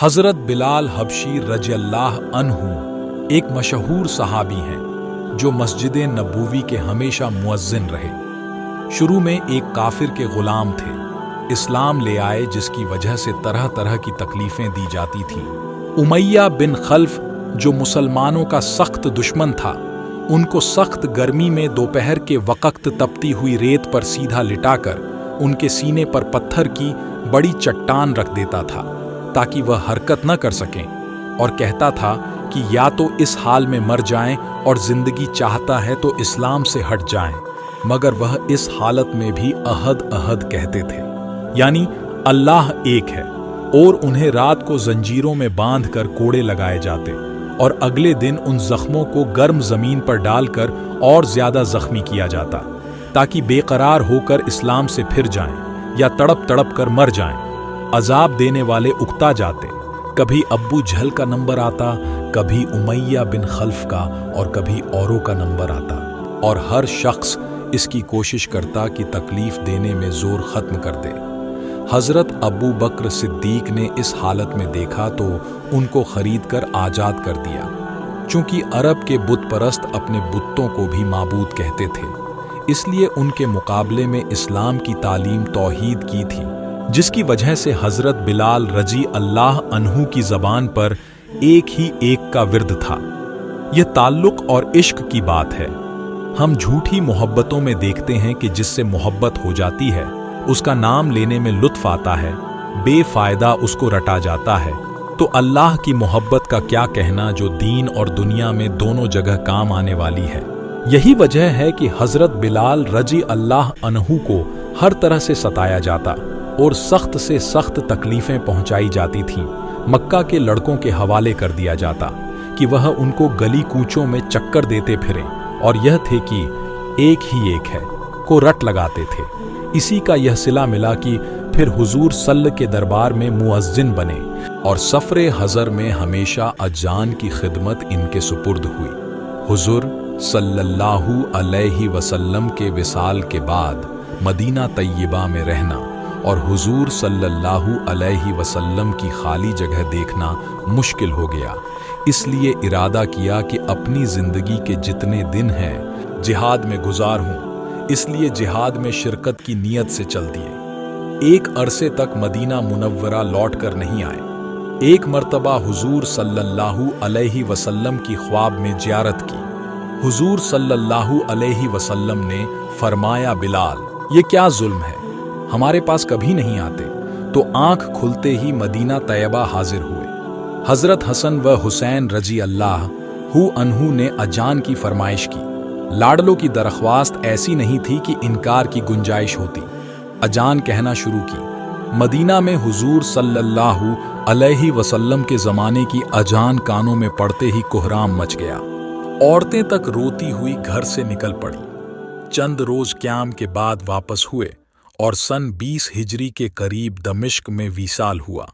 हज़रत बिलाल हबशी रज़ियल्लाहु अन्हु एक मशहूर सहाबी हैं जो मस्जिद नबूवी के हमेशा मुअज्जिन रहे। शुरू में एक काफिर के गुलाम थे, इस्लाम ले आए जिसकी वजह से तरह तरह की तकलीफें दी जाती थीं। उमैया बिन खल्फ जो मुसलमानों का सख्त दुश्मन था, उनको सख्त गर्मी में दोपहर के वक़्त तपती हुई रेत पर सीधा लिटाकर उनके सीने पर पत्थर की बड़ी चट्टान रख देता था ताकि वह हरकत न कर सकें, और कहता था कि या तो इस हाल में मर जाएं और जिंदगी चाहता है तो इस्लाम से हट जाएं, मगर वह इस हालत में भी अहद अहद कहते थे, यानी अल्लाह एक है। और उन्हें रात को जंजीरों में बांधकर कोड़े लगाए जाते और अगले दिन उन जख्मों को गर्म जमीन पर डालकर और ज्यादा जख्मी किया जाता ताकि बेकरार होकर इस्लाम से फिर जाएं या तड़प तड़प कर मर जाएं। अजाब देने वाले उकता जाते, कभी अब्बू जहल का नंबर आता, कभी उमैया बिन खल्फ का और कभी औरों का नंबर आता, और हर शख्स इसकी कोशिश करता कि तकलीफ देने में जोर खत्म कर दे। हजरत अबू बकर सिद्दीक ने इस हालत में देखा तो उनको खरीद कर आजाद कर दिया। चूंकि अरब के बुत परस्त अपने बुतों को भी माबूद कहते थे, इसलिए उनके मुकाबले में इस्लाम की तालीम तौहीद की थी, जिसकी वजह से हजरत बिलाल रजी अल्लाह अन्हु की जबान पर एक ही एक का विर्द था। यह ताल्लुक और इश्क की बात है। हम झूठी मोहब्बतों में देखते हैं कि जिससे मोहब्बत हो जाती है उसका नाम लेने में लुत्फ आता है, बेफायदा उसको रटा जाता है। तो अल्लाह की मोहब्बत का क्या कहना जो दीन और दुनिया में दोनों जगह काम आने वाली है। यही वजह है कि हजरत बिलाल रजी अल्लाह अन्हु को हर तरह से सताया जाता और सख्त से सख्त तकलीफें पहुंचाई जाती थीं। मक्का के लड़कों के हवाले कर दिया जाता कि वह उनको गली कूचों में चक्कर देते फिरें, और यह थे कि एक ही एक है को रट लगाते थे। इसी का यह सिला मिला कि फिर हुजूर सल्लल्लाहु के दरबार में मुअज्जिन बने और सफरे हजर में हमेशा अजान की खिदमत इनके सुपुर्द हुई। हुजूर सल्लल्लाहु अलैहि वसल्लम के विसाल के बाद मदीना तैयबा में रहना और हुजूर सल्लल्लाहु अलैहि वसल्लम की खाली जगह देखना मुश्किल हो गया। इसलिए इरादा किया कि अपनी जिंदगी के जितने दिन हैं जिहाद में गुजार हूं, इसलिए जिहाद में शिरकत की नीयत से चल दिए। एक अरसे तक मदीना मुनव्वरा लौट कर नहीं आए। एक मर्तबा हुजूर सल्लल्लाहु अलैहि वसल्लम की ख्वाब में जियारत की। हुजूर सल्लल्लाहु अलैहि वसल्लम ने फरमाया, बिलाल ये क्या जुल्म है, हमारे पास कभी नहीं आते। तो आंख खुलते ही मदीना तैयबा हाजिर हुए। हजरत हसन व हुसैन रजी अल्लाहु अन्हु ने अजान की फरमाइश की। लाडलों की दरख्वास्त ऐसी नहीं थी कि इनकार की गुंजाइश होती। अजान कहना शुरू की। मदीना में हुजूर सल्लल्लाहु अलैहि वसल्लम के ज़माने की अजान कानों में पड़ते ही कोहराम मच गया। औरतें तक रोती हुई घर से निकल पड़ी। चंद रोज क़याम के बाद वापस हुए और सन 20 हिजरी के करीब दमिश्क में विसाल हुआ।